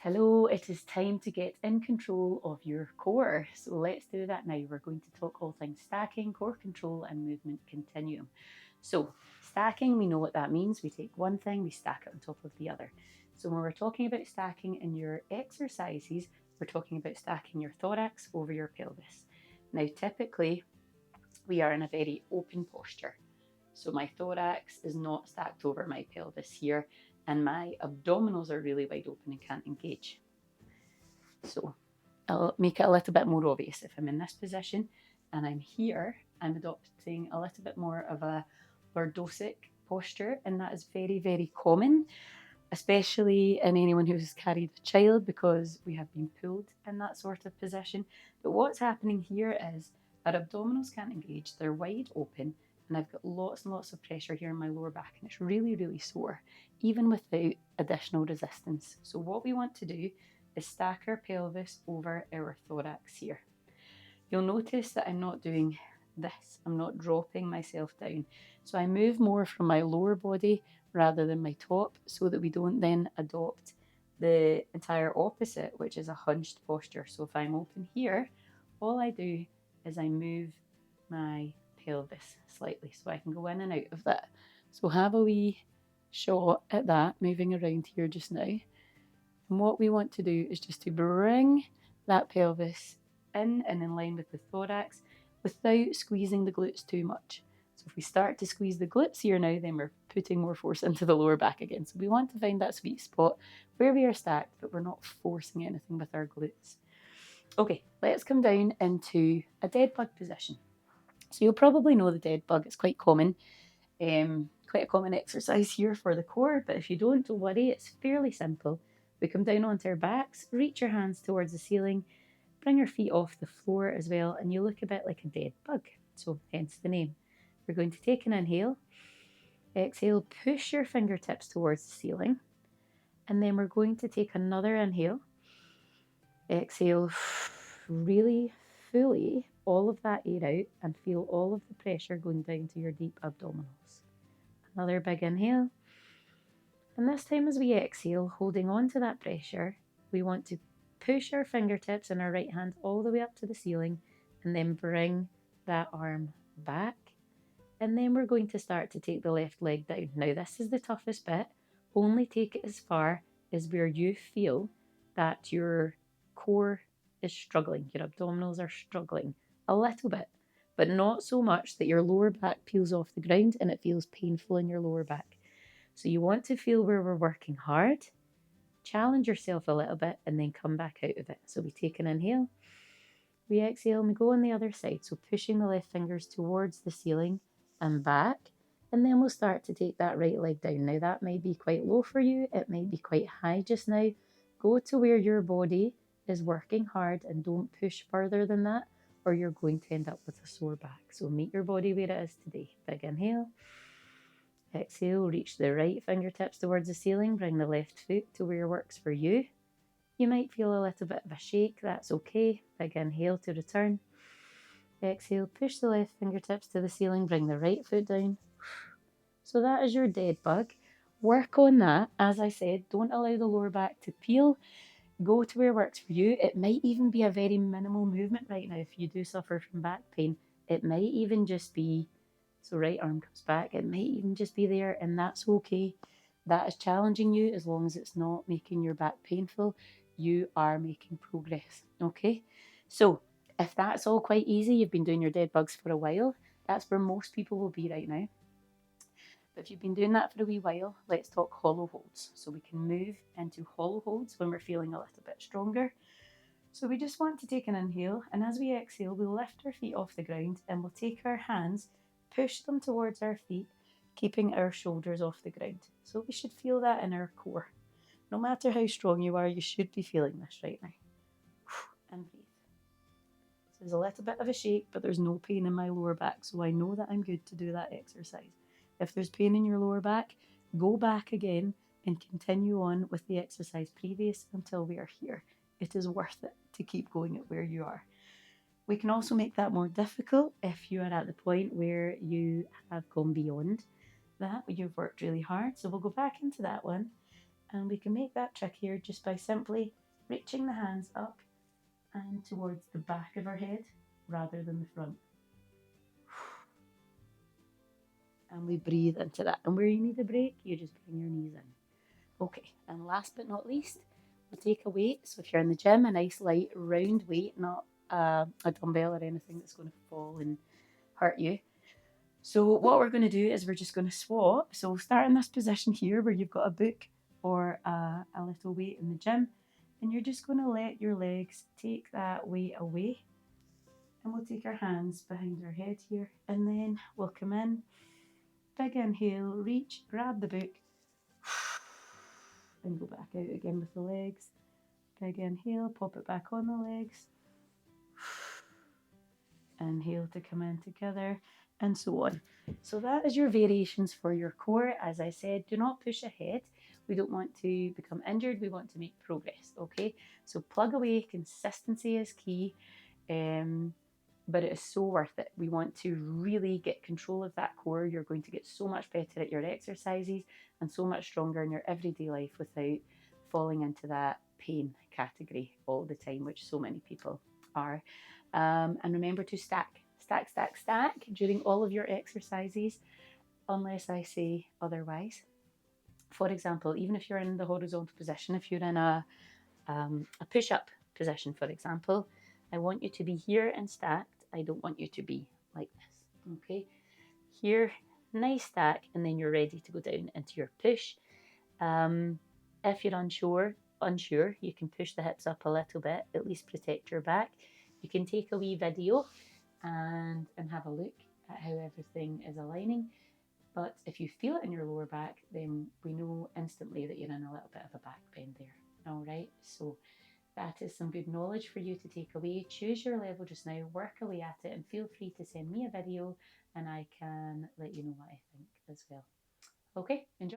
Hello, it is time to get in control of your core. So let's do that now. We're going to talk all things stacking, core control, and movement continuum. So, stacking, we know what that means. We take one thing, we stack it on top of the other. So, when we're talking about stacking in your exercises, we're talking about stacking your thorax over your pelvis. Now, typically, we are in a very open posture. So my thorax is not stacked over my pelvis here, and my abdominals are really wide open and can't engage. So I'll make it a little bit more obvious. If I'm in this position and I'm here, I'm adopting a little bit more of a lordosic posture, and that is very, very common, especially in anyone who's carried a child because we have been pulled in that sort of position. But what's happening here is our abdominals can't engage, they're wide open, and I've got lots and lots of pressure here in my lower back, and it's really, really sore, even without additional resistance. So, what we want to do is stack our pelvis over our thorax here. You'll notice that I'm not doing this, I'm not dropping myself down. So, I move more from my lower body rather than my top so that we don't then adopt the entire opposite, which is a hunched posture. So, if I'm open here, all I do is I move my pelvis slightly so I can go in and out of that. So have a wee shot at that moving around here just now. And what we want to do is just to bring that pelvis in and in line with the thorax without squeezing the glutes too much. So if we start to squeeze the glutes here now, then we're putting more force into the lower back again. So we want to find that sweet spot where we are stacked, but we're not forcing anything with our glutes. Okay, let's come down into a dead bug position. So you'll probably know the dead bug, it's quite common. Quite a common exercise here for the core, but if you don't worry, it's fairly simple. We come down onto our backs, reach your hands towards the ceiling, bring your feet off the floor as well, and you look a bit like a dead bug, so hence the name. We're going to take an inhale, exhale, push your fingertips towards the ceiling, and then we're going to take another inhale, exhale, really fully all of that air out and feel all of the pressure going down to your deep abdominals. Another big inhale. And this time, as we exhale, holding on to that pressure, we want to push our fingertips and our right hand all the way up to the ceiling and then bring that arm back. And then we're going to start to take the left leg down. Now, this is the toughest bit. Only take it as far as where you feel that your core is struggling, your abdominals are struggling a little bit, but not so much that your lower back peels off the ground and it feels painful in your lower back. So you want to feel where we're working hard, challenge yourself a little bit, and then come back out of it. So we take an inhale, we exhale, and we go on the other side. So pushing the left fingers towards the ceiling and back, and then we'll start to take that right leg down. Now that may be quite low for you, it may be quite high just now. Go to where your body is working hard and don't push further than that, or you're going to end up with a sore back. So meet your body where it is today. Big inhale. Exhale, reach the right fingertips towards the ceiling, bring the left foot to where works for you. You might feel a little bit of a shake, that's okay. Big inhale to return. Exhale, push the left fingertips to the ceiling, bring the right foot down. So that is your dead bug. Work on that. As I said, don't allow the lower back to peel. Go to where works for you. It might even be a very minimal movement right now if you do suffer from back pain. It might even just be, so right arm comes back, it might even just be there, and that's okay. That is challenging you as long as it's not making your back painful. You are making progress, okay? So if that's all quite easy, you've been doing your dead bugs for a while, that's where most people will be right now. But if you've been doing that for a wee while, let's talk hollow holds. So we can move into hollow holds when we're feeling a little bit stronger. So we just want to take an inhale, and as we exhale, we'll lift our feet off the ground and we'll take our hands, push them towards our feet, keeping our shoulders off the ground. So we should feel that in our core. No matter how strong you are, you should be feeling this right now. And breathe. So there's a little bit of a shake, but there's no pain in my lower back, so I know that I'm good to do that exercise. If there's pain in your lower back, go back again and continue on with the exercise previous until we are here. It is worth it to keep going at where you are. We can also make that more difficult if you are at the point where you have gone beyond that, you've worked really hard. So we'll go back into that one. And we can make that trickier just by simply reaching the hands up and towards the back of our head rather than the front. And we breathe into that. And where you need a break, you just bring your knees in. Okay, and last but not least, we'll take a weight. So if you're in the gym, a nice light round weight, not a dumbbell or anything that's going to fall and hurt you. So what we're going to do is we're just going to swap. So we'll start in this position here where you've got a book or a little weight in the gym, and you're just going to let your legs take that weight away. And we'll take our hands behind our head here, and then we'll come in, big inhale, reach, grab the book, and go back out again with the legs. Big inhale, pop it back on the legs. Inhale to come in together, and so on. So that is your variations for your core. As I said, do not push ahead. We don't want to become injured. We want to make progress. Okay, so plug away. Consistency is key. But it is so worth it. We want to really get control of that core. You're going to get so much better at your exercises and so much stronger in your everyday life without falling into that pain category all the time, which so many people are. And remember to stack, stack, stack, stack during all of your exercises, unless I say otherwise. For example, even if you're in the horizontal position, if you're in a push up position, for example, I want you to be here and stacked. I don't want you to be like this. Okay, here, nice stack, and then you're ready to go down into your push. If you're unsure, you can push the hips up a little bit, at least protect your back. You can take a wee video and have a look at how everything is aligning. But if you feel it in your lower back, then we know instantly that you're in a little bit of a back bend there. All right, so that is some good knowledge for you to take away. Choose your level just now, work away at it, and feel free to send me a video and I can let you know what I think as well. Okay, enjoy.